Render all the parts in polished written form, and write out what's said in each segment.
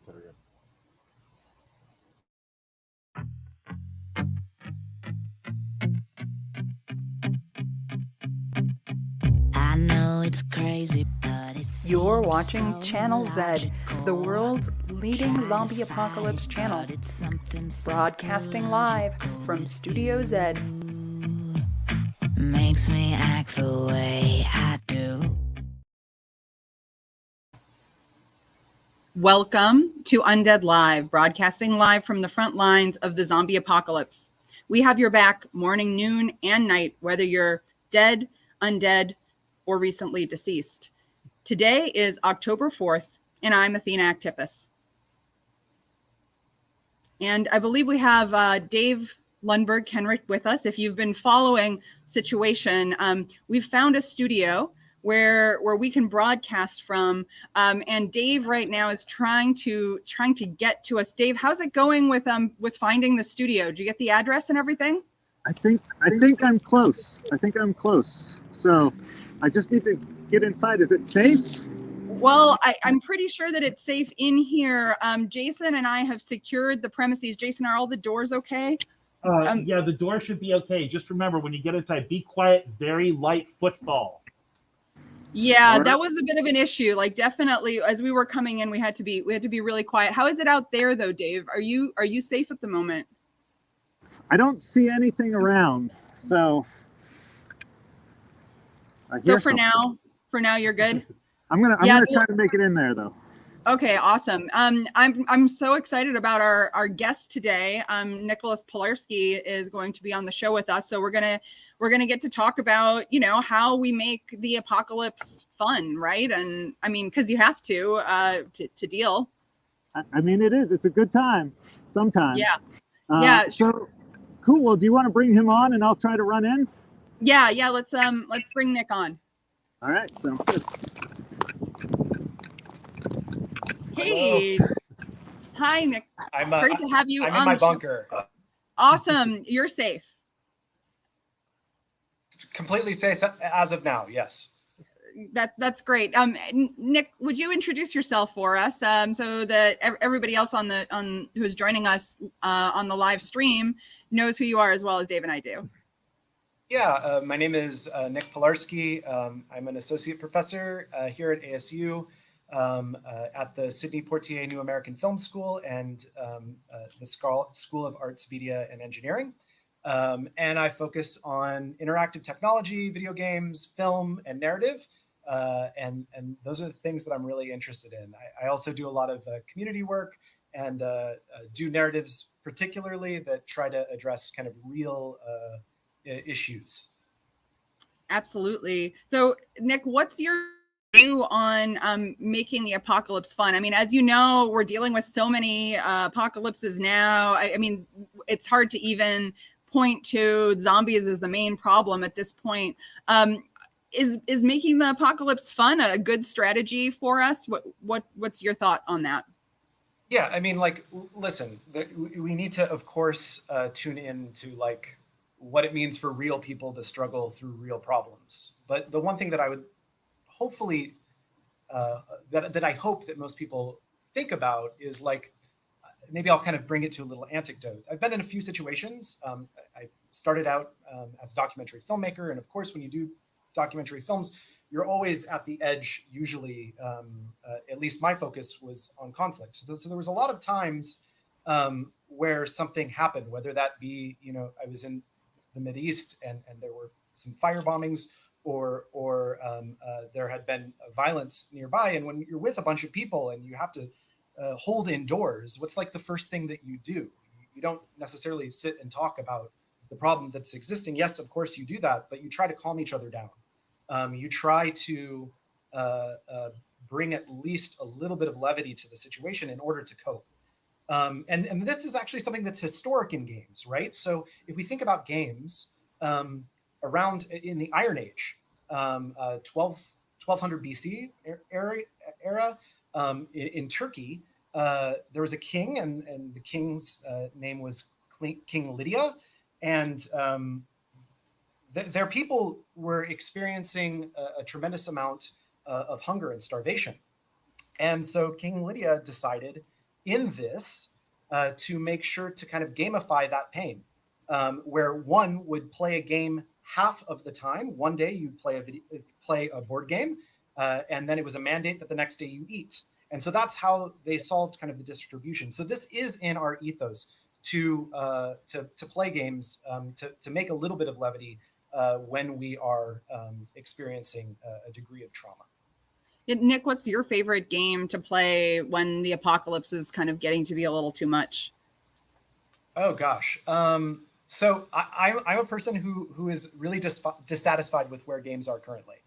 There we go. I know it's crazy, but it's You're watching Channel Z, the world's leading zombie apocalypse channel, broadcasting live from Studio Z. makes me act the way I do. Welcome to Undead Live, broadcasting live from the front lines of the zombie apocalypse. We have your back morning, noon, and night, whether you're dead, undead, or recently deceased. Today is October 4th, and I'm Athena Actipus. And I believe we have Dave Lundberg-Kenrick with us. If you've been following situation, we've found a studio where we can broadcast from. And Dave right now is trying to get to us. Dave, how's it going with finding the studio? Did you get the address and everything? I think I'm close. So I just need to get inside. Is it safe? Well, I'm pretty sure that it's safe in here. Jason and I have secured the premises. Jason, are all the doors okay? Yeah, the door should be okay. Just remember, when you get inside, be quiet, very light footfall. Yeah, Right. that was a bit of an issue. Like, definitely, as we were coming in, we had to be really quiet. How is it out there, though, Dave? Are you safe at the moment? I don't see anything around. So For now, you're good. I'm gonna try to make it in there though. Okay, awesome. I'm so excited about our guest today. Nicholas Pilarski is going to be on the show with us, so we're gonna get to talk about how we make the apocalypse fun, right? And I mean, because you have to deal. I mean, it's a good time sometimes. Yeah. Yeah. So cool. Well, do you want to bring him on and I'll try to run in? Yeah. Let's bring Nick on. All right. Sounds good. Hey. Hi, Nick. It's great to have you I'm on in my the show. bunker. Awesome. You're safe. Completely safe as of now, yes. That's great. Nick, would you introduce yourself for us so that everybody else who's joining us on the live stream knows who you are as well as Dave and I do? Yeah, my name is Nick Pilarski. I'm an associate professor here at ASU at the Sidney Poitier New American Film School and the School of Arts, Media, and Engineering. And I focus on interactive technology, video games, film, and narrative. And those are the things that I'm really interested in. I also do a lot of community work and do narratives particularly that try to address kind of real issues. Absolutely. So, Nick, what's your view on making the apocalypse fun? I mean, as you know, we're dealing with so many apocalypses now. I mean, it's hard to even point to zombies as the main problem at this point. Is making the apocalypse fun a good strategy for us? What's your thought on that? Yeah, I mean, like, listen, we need to, of course, tune in to like what it means for real people to struggle through real problems. But the one thing that I would hopefully that I hope that most people think about is like, maybe I'll kind of bring it to a little anecdote. I've been in a few situations. I started out as a documentary filmmaker, and of course, when you do documentary films, you're always at the edge. Usually, at least my focus was on conflict. So there was a lot of times where something happened, whether that be, I was in the Mideast and there were some fire bombings, or there had been violence nearby. And when you're with a bunch of people and you have to hold indoors, what's like the first thing that you do? You don't necessarily sit and talk about the problem that's existing. Yes, of course you do that, but you try to calm each other down. You try to bring at least a little bit of levity to the situation in order to cope. And this is actually something that's historic in games, right? So if we think about games around in the Iron Age, 1200 BC era, in Turkey, there was a king, and the king's name was King Lydia, and their people were experiencing a tremendous amount of hunger and starvation. And so King Lydia decided, in this to make sure to kind of gamify that pain, where one would play a game half of the time. One day you play a board game, and then it was a mandate that the next day you eat. And so that's how they solved kind of the distribution. So this is in our ethos to play games, to make a little bit of levity when we are experiencing a degree of trauma. Nick, what's your favorite game to play when the apocalypse is kind of getting to be a little too much? Oh gosh. So I'm a person who is really dissatisfied with where games are currently.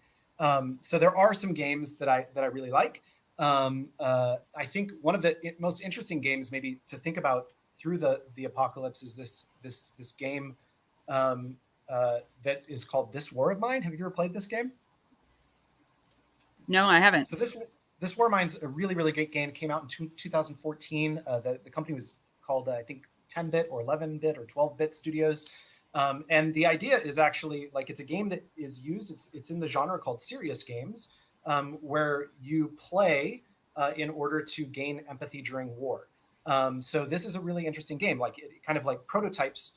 So there are some games that I really like. I think one of the most interesting games maybe to think about through the apocalypse is this game that is called This War of Mine. Have you ever played this game? No, I haven't. So this War of Mine's a really, really great game. It came out in 2014. The company was called, I think, 10-bit or 11-bit or 12-bit studios. And the idea is actually like it's a game that is used. It's in the genre called serious games, where you play in order to gain empathy during war. So this is a really interesting game. Like it kind of like prototypes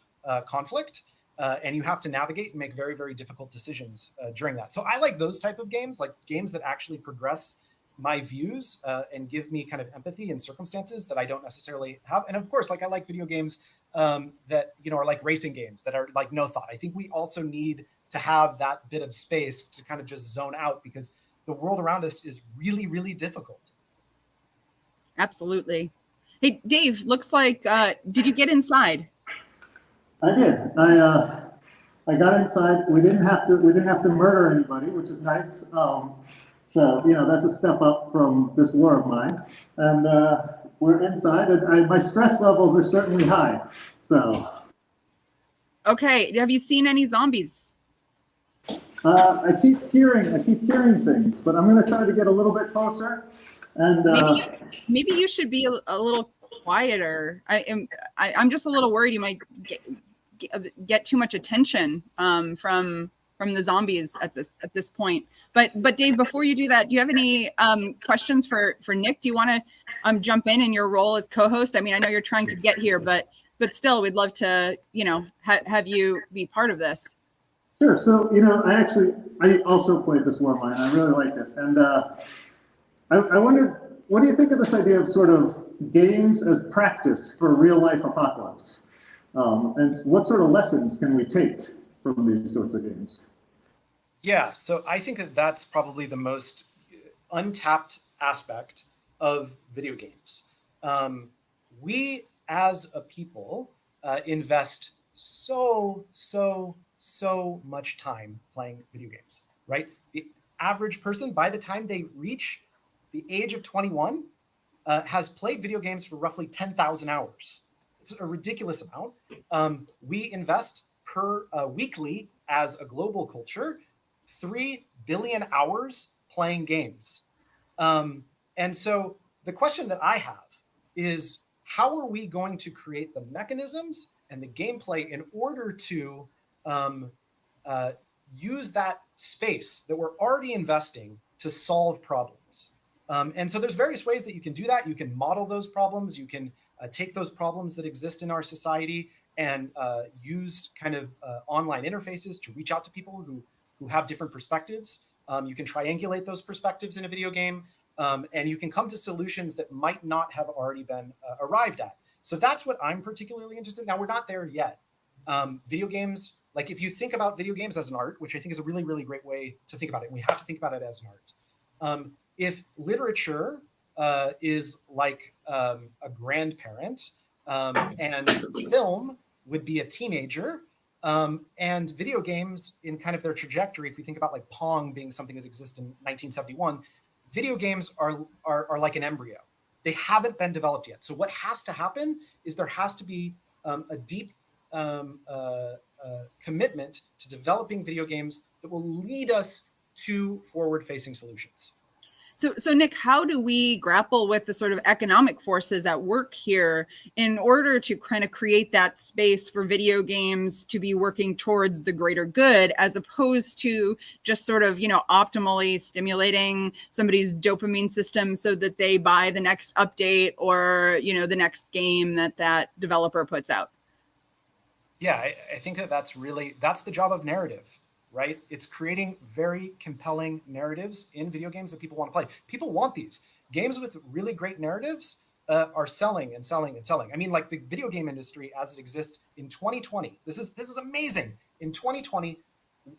conflict. And you have to navigate and make very, very difficult decisions during that. So I like those type of games, like games that actually progress my views and give me kind of empathy in circumstances that I don't necessarily have. And of course, like I like video games that, you know, are like racing games that are like no thought. I think we also need to have that bit of space to kind of just zone out because the world around us is really, really difficult. Absolutely. Hey, Dave, looks like, did you get inside? I did. I got inside. We didn't have to murder anybody, which is nice. So you know that's a step up from this war of mine. And we're inside, and my stress levels are certainly high. So. Okay. Have you seen any zombies? I keep hearing things, but I'm going to try to get a little bit closer. And maybe you should be a little quieter. I'm just a little worried you might get too much attention from the zombies at this point. But Dave, before you do that, do you have any questions for Nick? Do you want to jump in your role as co-host? I mean, I know you're trying to get here, but still, we'd love to have you be part of this. Sure. So I also played this War of Mine. I really liked it, and I wondered, what do you think of this idea of sort of games as practice for real life apocalypse? And what sort of lessons can we take from these sorts of games? Yeah, so I think that that's probably the most untapped aspect of video games. We as a people invest so much time playing video games, right? The average person, by the time they reach the age of 21, has played video games for roughly 10,000 hours. It's a ridiculous amount. We invest per weekly as a global culture 3 billion hours playing games. And so the question that I have is, how are we going to create the mechanisms and the gameplay in order to use that space that we're already investing to solve problems? And so there's various ways that you can do that. You can model those problems. You can take those problems that exist in our society and use kind of online interfaces to reach out to people who have different perspectives. You can triangulate those perspectives in a video game, and you can come to solutions that might not have already been arrived at. So that's what I'm particularly interested in. Now, we're not there yet. Video games, like if you think about video games as an art, which I think is a really, really great way to think about it, and we have to think about it as an art. If literature is like a grandparent, and film would be a teenager, and video games in kind of their trajectory, if we think about like Pong being something that exists in 1971, video games are like an embryo. They haven't been developed yet. So what has to happen is there has to be a deep commitment to developing video games that will lead us to forward-facing solutions. So Nick, how do we grapple with the sort of economic forces at work here in order to kind of create that space for video games to be working towards the greater good, as opposed to just sort of, optimally stimulating somebody's dopamine system so that they buy the next update or, the next game that developer puts out? Yeah, I think that's the job of narrative, right? It's creating very compelling narratives in video games that people want to play. People want these. Games with really great narratives are selling and selling and selling. I mean, like the video game industry as it exists in 2020, this is amazing. In 2020,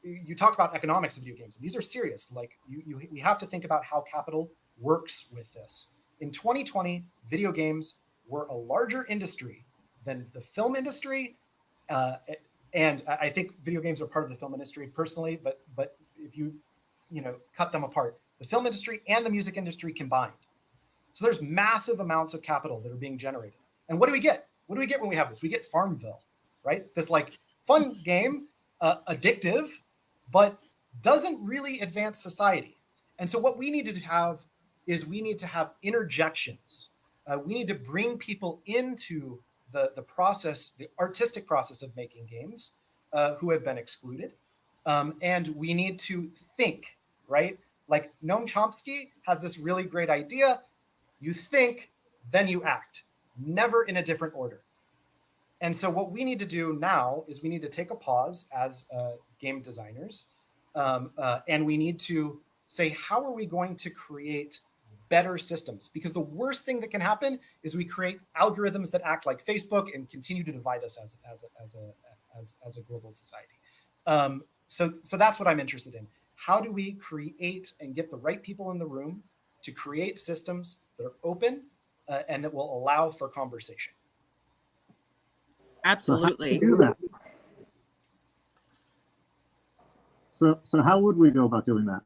you talked about economics of video games. These are serious. Like we have to think about how capital works with this. In 2020, video games were a larger industry than the film industry. And I think video games are part of the film industry personally, but if you cut them apart, the film industry and the music industry combined. So there's massive amounts of capital that are being generated. And what do we get? What do we get when we have this? We get Farmville, right? This like fun game, addictive, but doesn't really advance society. And so what we need to have is we need to have interjections. We need to bring people into the process, the artistic process of making games, who have been excluded. And we need to think, right? Like Noam Chomsky has this really great idea. You think, then you act, never in a different order. And so what we need to do now is we need to take a pause as game designers. And we need to say, how are we going to create better systems? Because the worst thing that can happen is we create algorithms that act like Facebook and continue to divide us as a global society. So that's what I'm interested in. How do we create and get the right people in the room to create systems that are open and that will allow for conversation? Absolutely. So how do we do that? So how would we go about doing that?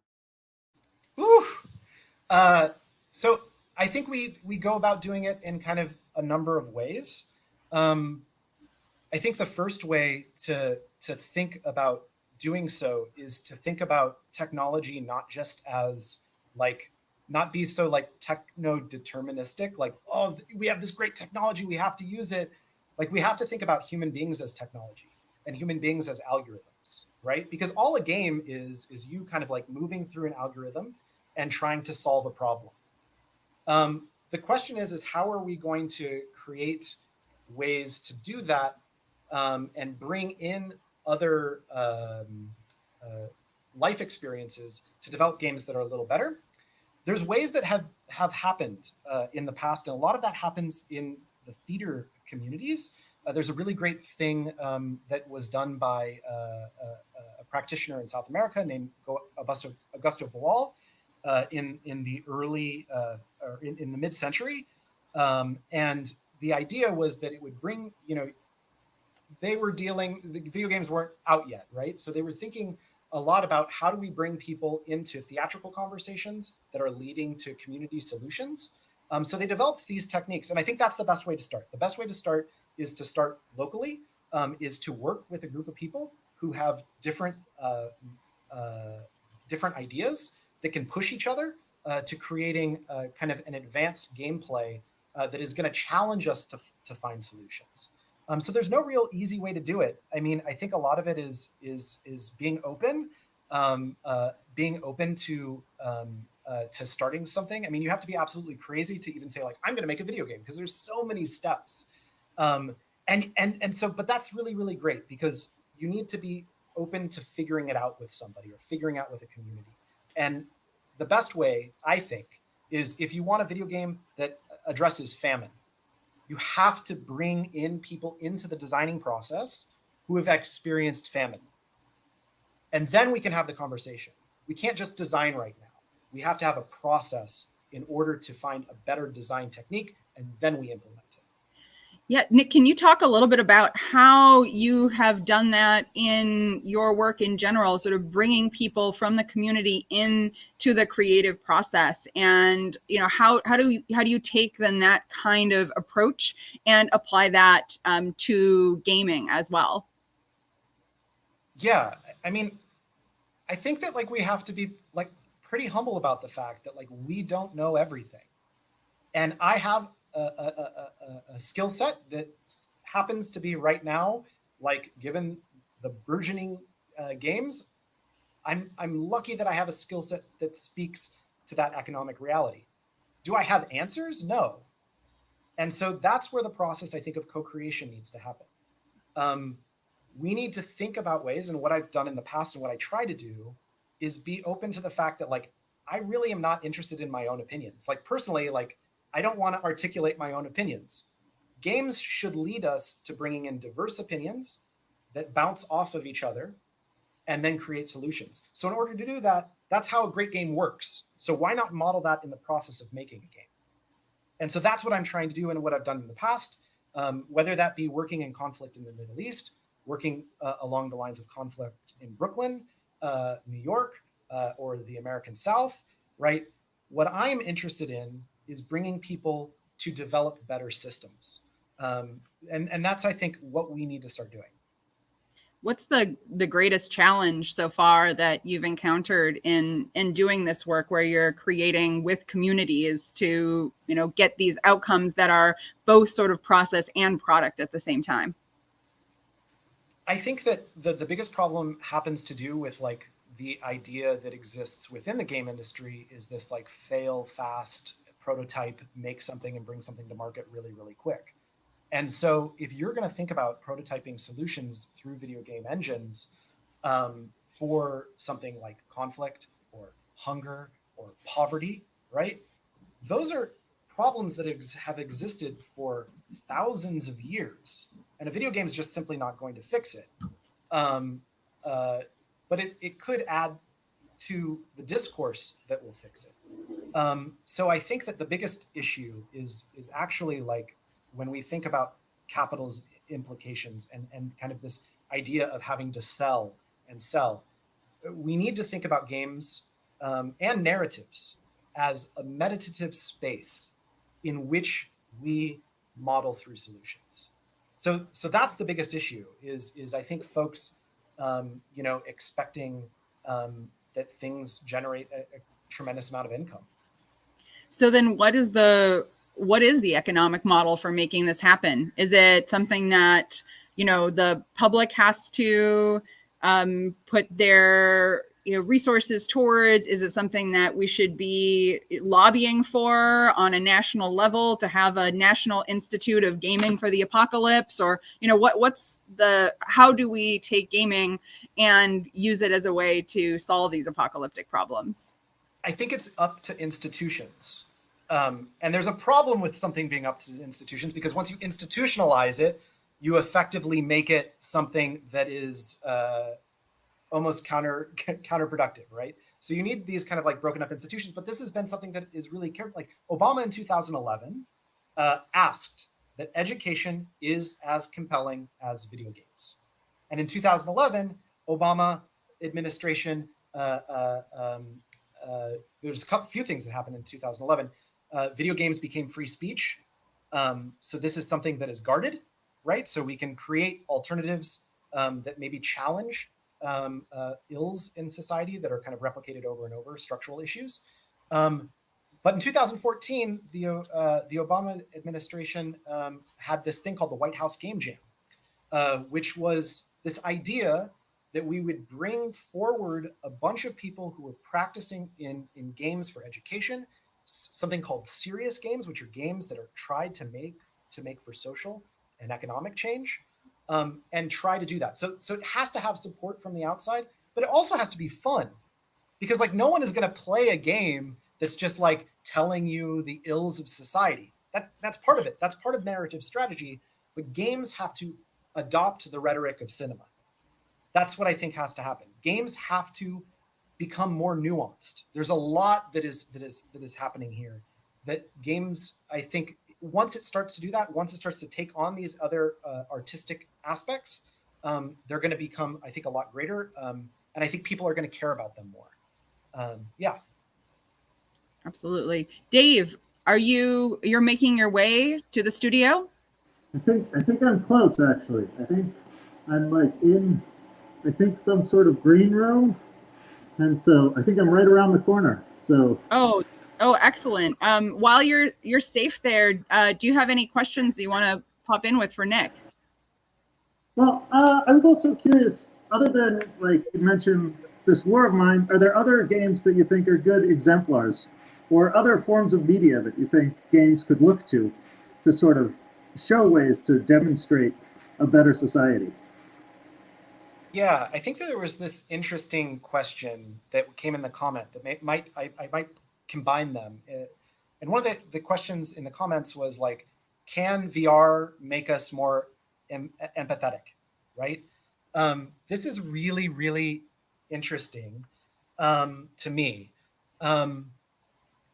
So I think we go about doing it in kind of a number of ways. I think the first way to think about doing so is to think about technology not just as like, not be so like techno-deterministic, like, oh, we have this great technology, we have to use it. Like we have to think about human beings as technology and human beings as algorithms, right? Because all a game is you kind of like moving through an algorithm and trying to solve a problem. The question is how are we going to create ways to do that and bring in other life experiences to develop games that are a little better? There's ways that have happened in the past, and a lot of that happens in the theater communities. There's a really great thing that was done by a practitioner in South America named Augusto Boal in the early or in the mid-century, and the idea was that it would bring, the video games weren't out yet, right? So they were thinking a lot about how do we bring people into theatrical conversations that are leading to community solutions. So they developed these techniques, and I think that's the best way to start. The best way to start is to start locally, is to work with a group of people who have different ideas that can push each other to creating kind of an advanced gameplay that is going to challenge us to find solutions. So there's no real easy way to do it. I mean, I think a lot of it is being open, to starting something. I mean, you have to be absolutely crazy to even say like, I'm going to make a video game, because there's so many steps. But that's really, really great, because you need to be open to figuring it out with somebody or figuring out with a community. And the best way, I think, is if you want a video game that addresses famine, you have to bring in people into the designing process who have experienced famine. And then we can have the conversation. We can't just design right now. We have to have a process in order to find a better design technique, and then we implement it. Yeah, Nick, can you talk a little bit about how you have done that in your work in general, sort of bringing people from the community into the creative process, and how do you take then that kind of approach and apply that to gaming as well? Yeah, I mean, I think that like we have to be like pretty humble about the fact that like we don't know everything, and I have a skill set that happens to be right now, like given the burgeoning games, I'm lucky that I have a skill set that speaks to that economic reality. Do I have answers? No. And so that's where the process, I think, of co-creation needs to happen. We need to think about ways, and what I've done in the past and what I try to do is be open to the fact that like I really am not interested in my own opinions. Like personally, like I don't want to articulate my own opinions. Games should lead us to bringing in diverse opinions that bounce off of each other and then create solutions. So in order to do that, that's how a great game works. So why not model that in the process of making a game? And so that's what I'm trying to do and what I've done in the past, whether that be working in conflict in the Middle East, working along the lines of conflict in Brooklyn, New York, or the American South, right? What I'm interested in is bringing people to develop better systems. And that's, I think, what we need to start doing. What's the greatest challenge so far that you've encountered in doing this work, where you're creating with communities to, you know, get these outcomes that are both sort of process and product at the same time? I think that the biggest problem happens to do with like the idea that exists within the game industry is this like fail fast prototype, make something and bring something to market really, really quick. And so if you're going to think about prototyping solutions through video game engines for something like conflict or hunger or poverty, right? Those are problems that have existed for thousands of years. And a video game is just simply not going to fix it. But it could add to the discourse that will fix it. So I think that the biggest issue is actually like, when we think about capital's implications and kind of this idea of having to sell and sell, we need to think about games and narratives as a meditative space in which we model through solutions. So that's the biggest issue is I think folks, expecting that things generate a tremendous amount of income. So then what is the economic model for making this happen? Is it something that, you know, the public has to put their, you know, resources towards? Is it something that we should be lobbying for on a national level to have a National Institute of Gaming for the Apocalypse? Or, you know, how do we take gaming and use it as a way to solve these apocalyptic problems? I think it's up to institutions. And there's a problem with something being up to institutions, because once you institutionalize it, you effectively make it something that is almost counterproductive, right? So you need these kind of like broken up institutions, but this has been something that is really like Obama in 2011 asked that education is as compelling as video games. And in 2011, Obama administration, there's a few things that happened in 2011. Video games became free speech. So this is something that is guarded, right? So we can create alternatives that maybe challenge ills in society that are kind of replicated over and over, structural issues. But in 2014, the Obama administration had this thing called the White House Game Jam, which was this idea that we would bring forward a bunch of people who were practicing in games for education, something called serious games, which are games that are tried to make for social and economic change, and try to do that. So it has to have support from the outside, but it also has to be fun, because like no one is going to play a game that's just like telling you the ills of society. That's part of it. That's part of narrative strategy. But games have to adopt the rhetoric of cinema. That's what I think has to happen. Games have to become more nuanced. There's a lot that is happening here that games, I think, once it starts to do that, once it starts to take on these other artistic aspects, they're going to become, I think, a lot greater. And I think people are going to care about them more. Yeah. Absolutely. Dave, you're making your way to the studio? I think I'm close, actually. I think I'm like in, some sort of green room. And so I think I'm right around the corner. So Oh, excellent. While you're safe there, do you have any questions that you want to pop in with for Nick? well, I was also curious, other than like you mentioned this War of Mine, are there other games that you think are good exemplars or other forms of media that you think games could look to sort of show ways to demonstrate a better society? Yeah, I think that there was this interesting question that came in the comment that I might combine them. And one of the questions in the comments was like, can VR make us more empathetic, right? This is really, really interesting to me. And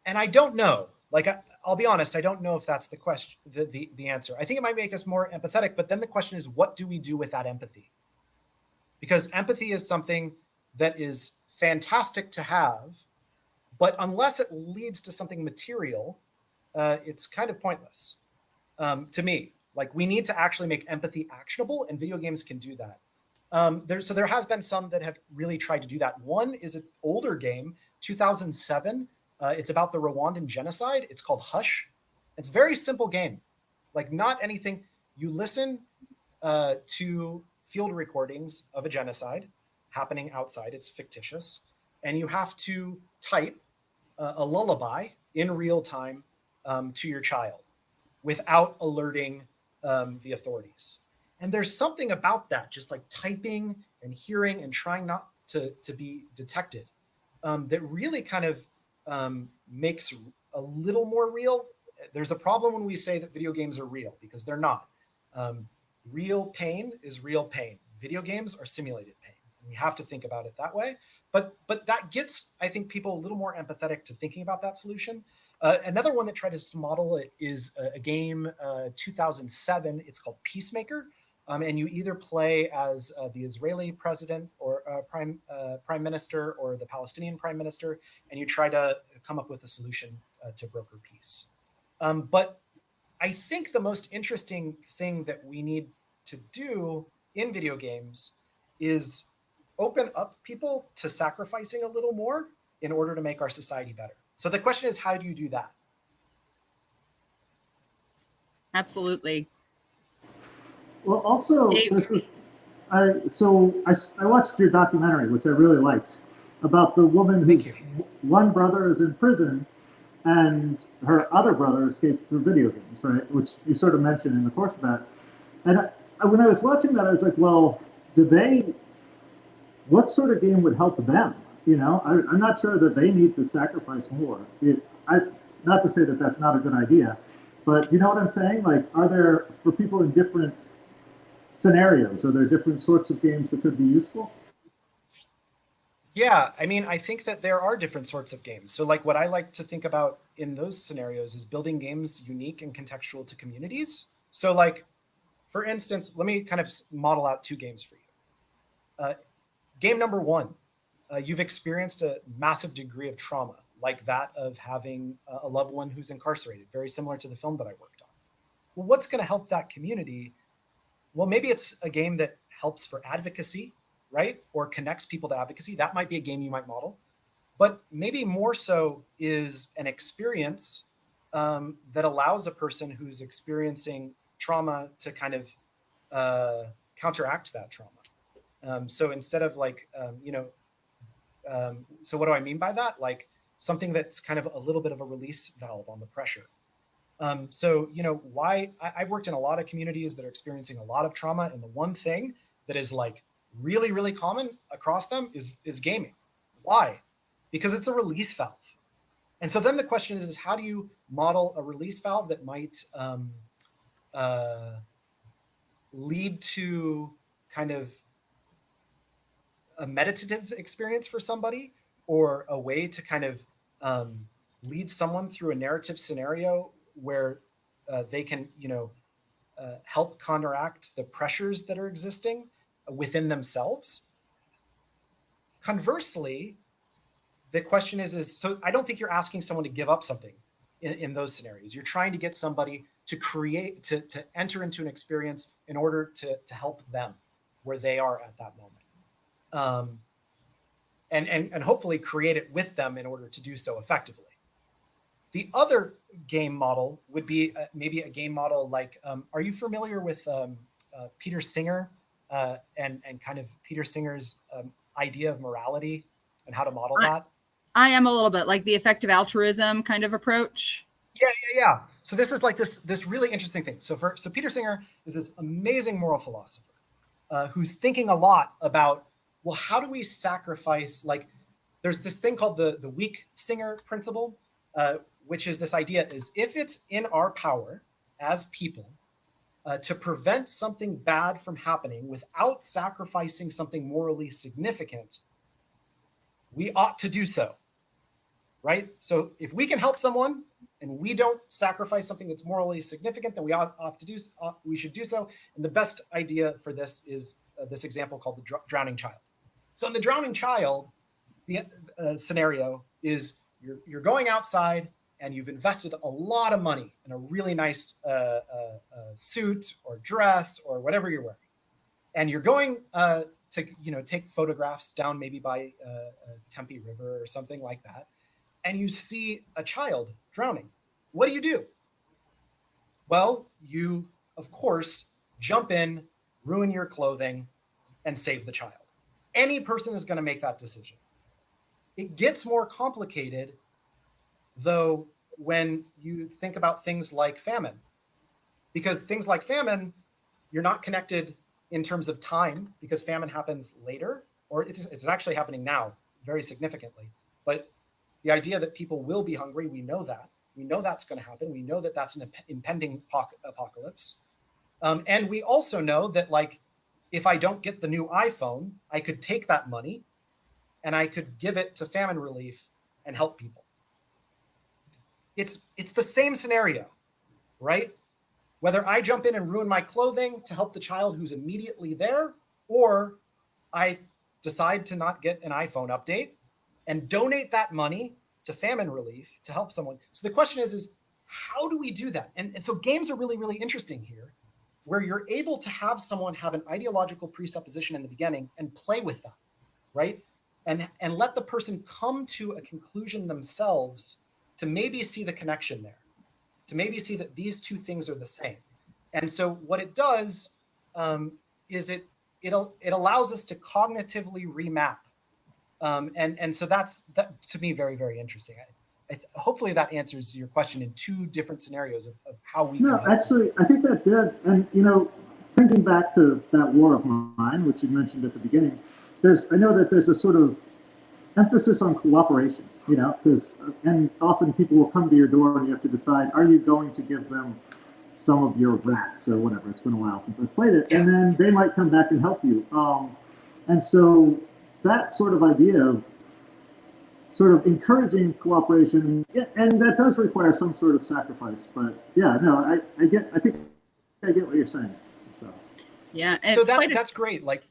I don't know. Like, I'll be honest, I don't know if that's the question, the answer. I think it might make us more empathetic, but then the question is, what do we do with that empathy? Because empathy is something that is fantastic to have, but unless it leads to something material, it's kind of pointless to me. Like, we need to actually make empathy actionable, and video games can do that. There has been some that have really tried to do that. One is an older game, 2007. It's about the Rwandan genocide. It's called Hush. It's a very simple game, like not anything. You listen to field recordings of a genocide happening outside. It's fictitious. And you have to type a lullaby in real time to your child without alerting the authorities. And there's something about that, just like typing and hearing and trying not to be detected, that really kind of makes a little more real. There's a problem when we say that video games are real, because they're not. Real pain is real pain. Video games are simulated pain. We have to think about it that way. But that gets, I think, people a little more empathetic to thinking about that solution. Another one that tried to model it is a game, 2007. It's called Peacemaker. And you either play as the Israeli president or prime minister or the Palestinian prime minister, and you try to come up with a solution to broker peace. But I think the most interesting thing that we need to do in video games is open up people to sacrificing a little more in order to make our society better. So the question is, how do you do that? Absolutely. Well, also, Dave. I watched your documentary, which I really liked, about the woman whose one brother is in prison and her other brother escapes through video games, right? Which you sort of mentioned in the course of that. And when I was watching that, I was like, well, what sort of game would help them? You know, I'm not sure that they need to sacrifice more. Not to say that that's not a good idea, but you know what I'm saying? Like, are there, for people in different scenarios, are there different sorts of games that could be useful? Yeah, I mean, I think that there are different sorts of games. So like what I like to think about in those scenarios is building games unique and contextual to communities. So like, for instance, let me kind of model out two games for you. Game number one, you've experienced a massive degree of trauma, like that of having a loved one who's incarcerated, very similar to the film that I worked on. Well, what's going to help that community? Well, maybe it's a game that helps for advocacy, right? Or connects people to advocacy. That might be a game you might model. But maybe more so is an experience that allows a person who's experiencing trauma to kind of counteract that trauma. So instead of like, so what do I mean by that? Like something that's kind of a little bit of a release valve on the pressure. So, why I've worked in a lot of communities that are experiencing a lot of trauma. And the one thing that is like really, really common across them is gaming. Why? Because it's a release valve. And so then the question is how do you model a release valve that might lead to kind of a meditative experience for somebody, or a way to kind of lead someone through a narrative scenario where they can, help counteract the pressures that are existing within themselves. Conversely, the question is so I don't think you're asking someone to give up something in those scenarios. You're trying to get somebody to create, to enter into an experience in order to help them where they are at that moment. and hopefully create it with them in order to do so effectively. The other game model would be maybe a game model like, are you familiar with Peter Singer and kind of Peter Singer's idea of morality and how to model that? I am a little bit like the effective altruism kind of approach. Yeah. So this is like this really interesting thing. So Peter Singer is this amazing moral philosopher who's thinking a lot about, well, how do we sacrifice? Like, there's this thing called the weak Singer principle, which is this idea is if it's in our power as people to prevent something bad from happening without sacrificing something morally significant, we ought to do so, right? So if we can help someone and we don't sacrifice something that's morally significant, then we should do so. And the best idea for this is this example called the drowning child. So in the drowning child, the scenario is you're going outside and you've invested a lot of money in a really nice suit or dress or whatever you're wearing, and you're going to take photographs down maybe by Tempe River or something like that, and you see a child drowning. What do? Well, you of course jump in, ruin your clothing, and save the child. Any person is going to make that decision. It gets more complicated, though, when you think about things like famine. Because things like famine, you're not connected in terms of time, because famine happens later, or it's actually happening now very significantly. But the idea that people will be hungry, we know that. We know that's going to happen. We know that that's an impending apocalypse. And we also know that, like, if I don't get the new iPhone, I could take that money and I could give it to famine relief and help people. It's the same scenario, right? Whether I jump in and ruin my clothing to help the child who's immediately there, or I decide to not get an iPhone update and donate that money to famine relief to help someone. So the question is how do we do that? And so games are really, really interesting here, where you're able to have someone have an ideological presupposition in the beginning and play with that, right? And let the person come to a conclusion themselves to maybe see the connection there, to maybe see that these two things are the same. And so what it does is it allows us to cognitively remap. And so that to me, very, very interesting. Hopefully that answers your question in two different scenarios of how we. No, actually, I think that did. And, thinking back to that war of mine, which you mentioned at the beginning, I know that there's a sort of emphasis on cooperation, and often people will come to your door and you have to decide, are you going to give them some of your rats or whatever? It's been a while since I've played it. Yeah. And then they might come back and help you. And so that sort of idea of sort of encouraging cooperation, and that does require some sort of sacrifice. But yeah, no, I think I get what you're saying. So yeah, so that's great. Like,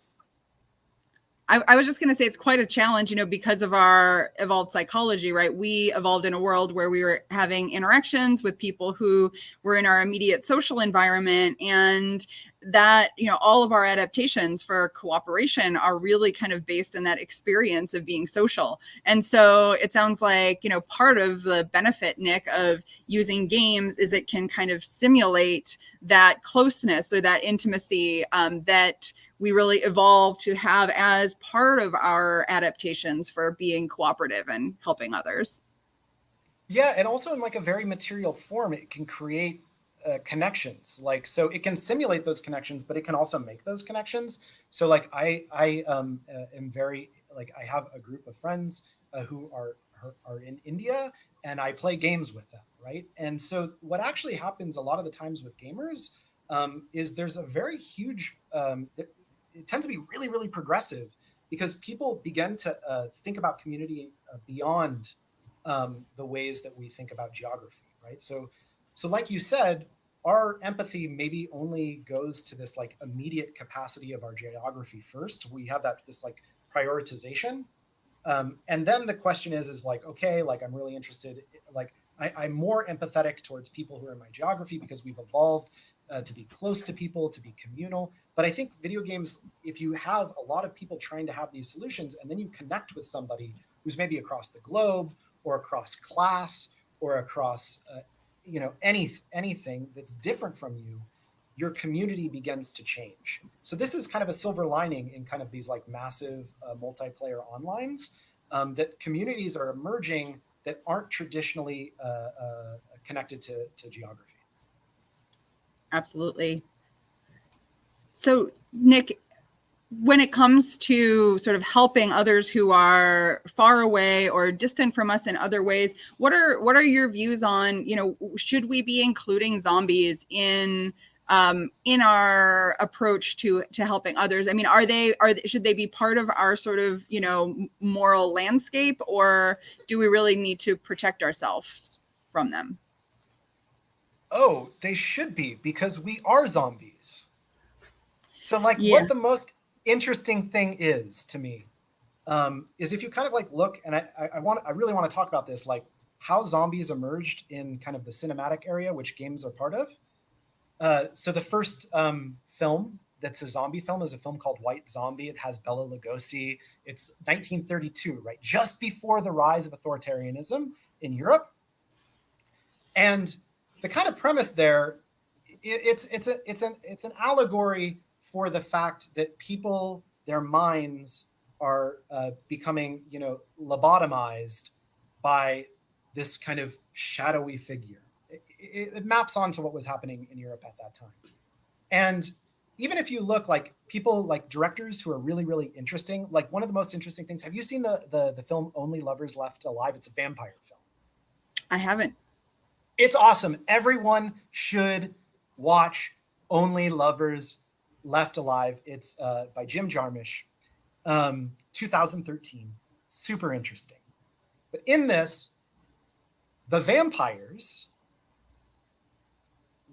I was just going to say it's quite a challenge, because of our evolved psychology, right? We evolved in a world where we were having interactions with people who were in our immediate social environment, and that, all of our adaptations for cooperation are really kind of based in that experience of being social. And so it sounds like, part of the benefit, Nick, of using games is it can kind of simulate that closeness or that intimacy that we really evolved to have as part of our adaptations for being cooperative and helping others. Yeah, and also in like a very material form, it can create connections. Like, so it can simulate those connections, but it can also make those connections. So like I am very, like, I have a group of friends who are in India, and I play games with them, right? And so what actually happens a lot of the times with gamers is there's a very huge, it tends to be really, really progressive, because people begin to think about community beyond the ways that we think about geography, right? So like you said, our empathy maybe only goes to this like immediate capacity of our geography first. We have this like prioritization. And then the question is like, okay, like I'm really interested, like I'm more empathetic towards people who are in my geography because we've evolved to be close to people, to be communal. But I think video games, if you have a lot of people trying to have these solutions, and then you connect with somebody who's maybe across the globe or across class or across anything that's different from you, your community begins to change. So this is kind of a silver lining in kind of these like massive multiplayer onlines, that communities are emerging that aren't traditionally connected to geography. Absolutely. So, Nick, when it comes to sort of helping others who are far away or distant from us in other ways, what are your views on, should we be including zombies in our approach to helping others? I mean, should they be part of our sort of, moral landscape, or do we really need to protect ourselves from them? Oh, they should be, because we are zombies. So what the most interesting thing is to me is if you kind of like look, and I really want to talk about this, like how zombies emerged in kind of the cinematic area, which games are part of. So the first film that's a zombie film is a film called White Zombie. It has Bela Lugosi. It's 1932, right? Just before the rise of authoritarianism in Europe. And the kind of premise there, it's an allegory for the fact that people, their minds are becoming, lobotomized by this kind of shadowy figure. It maps onto what was happening in Europe at that time. And even if you look like people, like directors who are really, really interesting, like one of the most interesting things, have you seen the film Only Lovers Left Alive? It's a vampire film. I haven't. It's awesome. Everyone should watch Only Lovers Left Alive. It's by Jim Jarmusch, 2013. Super interesting. But in this, the vampires,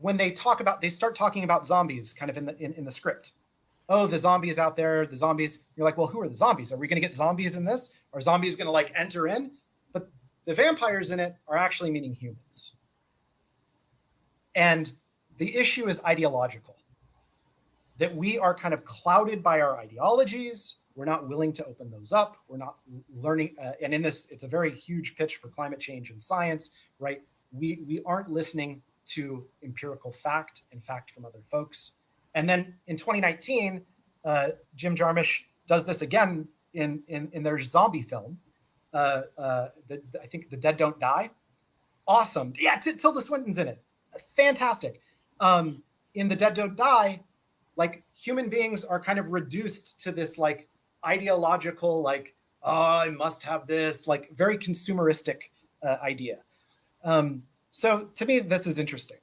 when they start talking about zombies kind of in the script. Oh, the zombies out there, the zombies. You're like, well, who are the zombies? Are we going to get zombies in this? Are zombies going to like enter in? But the vampires in it are actually meaning humans. And the issue is ideological, that we are kind of clouded by our ideologies. We're not willing to open those up. We're not learning. And in this, it's a very huge pitch for climate change and science, right? We aren't listening to empirical fact and fact from other folks. And then in 2019, Jim Jarmusch does this again in their zombie film. I think The Dead Don't Die. Awesome. Yeah, Tilda Swinton's in it. Fantastic. In The Dead Don't Die, like human beings are kind of reduced to this like ideological, like, oh, I must have this, like very consumeristic idea. So to me, this is interesting.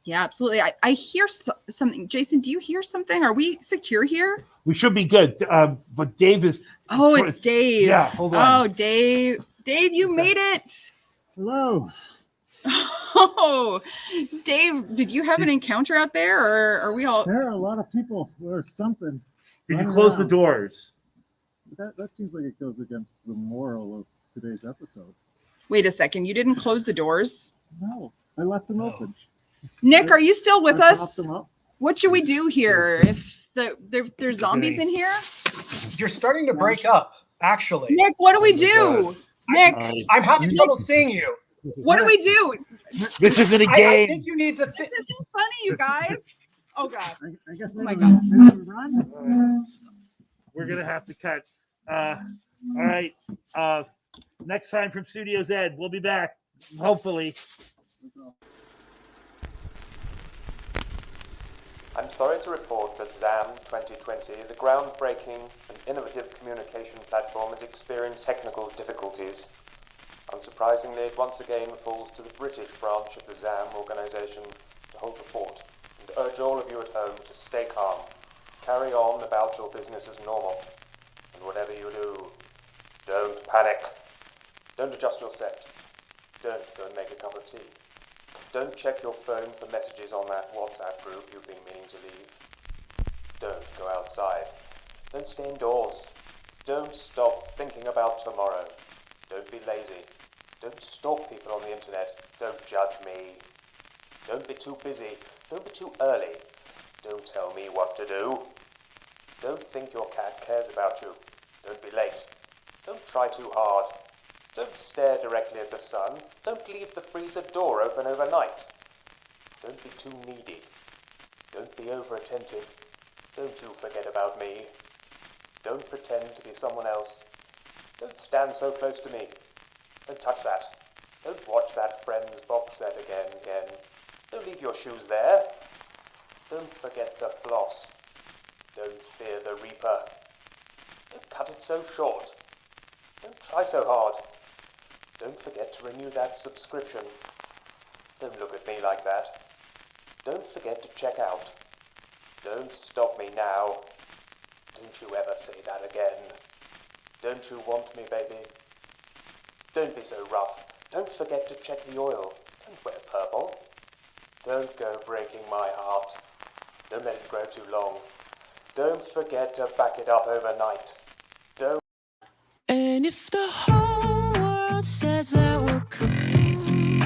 Yeah, absolutely. I hear something. Jason, do you hear something? Are we secure here? We should be good. But Dave is. Oh, it's Dave. Yeah, hold on. Oh, Dave. Dave, you made it. Hello. Oh, Dave, did you have an encounter out there, or are we all? There are a lot of people or something. Did you close the doors? That seems like it goes against the moral of today's episode. Wait a second. You didn't close the doors? No, I left them open. Nick, are you still with I us? propped them up. What should we do here if there's zombies in here? You're starting to break up, actually. Nick, what do we do? Nick, I'm having trouble seeing you. what do we do? This isn't a I game. think you need to. This isn't funny, you guys. Oh God. I guess. Oh my God. Run. We're gonna have to cut. All right. Next time from Studio Z, we'll be back. Hopefully. I'm sorry to report that ZAM 2020, the groundbreaking and innovative communication platform, has experienced technical difficulties. Unsurprisingly, it once again falls to the British branch of the ZAM organisation to hold the fort and urge all of you at home to stay calm, carry on about your business as normal, and whatever you do, don't panic. Don't adjust your set. Don't go and make a cup of tea. Don't check your phone for messages on that WhatsApp group you've been meaning to leave. Don't go outside. Don't stay indoors. Don't stop thinking about tomorrow. Don't be lazy. Don't stalk people on the internet. Don't judge me. Don't be too busy. Don't be too early. Don't tell me what to do. Don't think your cat cares about you. Don't be late. Don't try too hard. Don't stare directly at the sun. Don't leave the freezer door open overnight. Don't be too needy. Don't be over-attentive. Don't you forget about me. Don't pretend to be someone else. Don't stand so close to me. Don't touch that. Don't watch that Friends box set again. Don't leave your shoes there. Don't forget to floss. Don't fear the Reaper. Don't cut it so short. Don't try so hard. Don't forget to renew that subscription. Don't look at me like that. Don't forget to check out. Don't stop me now. Don't you ever say that again. Don't you want me, baby? Don't be so rough. Don't forget to check the oil. Don't wear purple. Don't go breaking my heart. Don't let it grow too long. Don't forget to back it up overnight. Don't. And if the whole world says that we're crazy,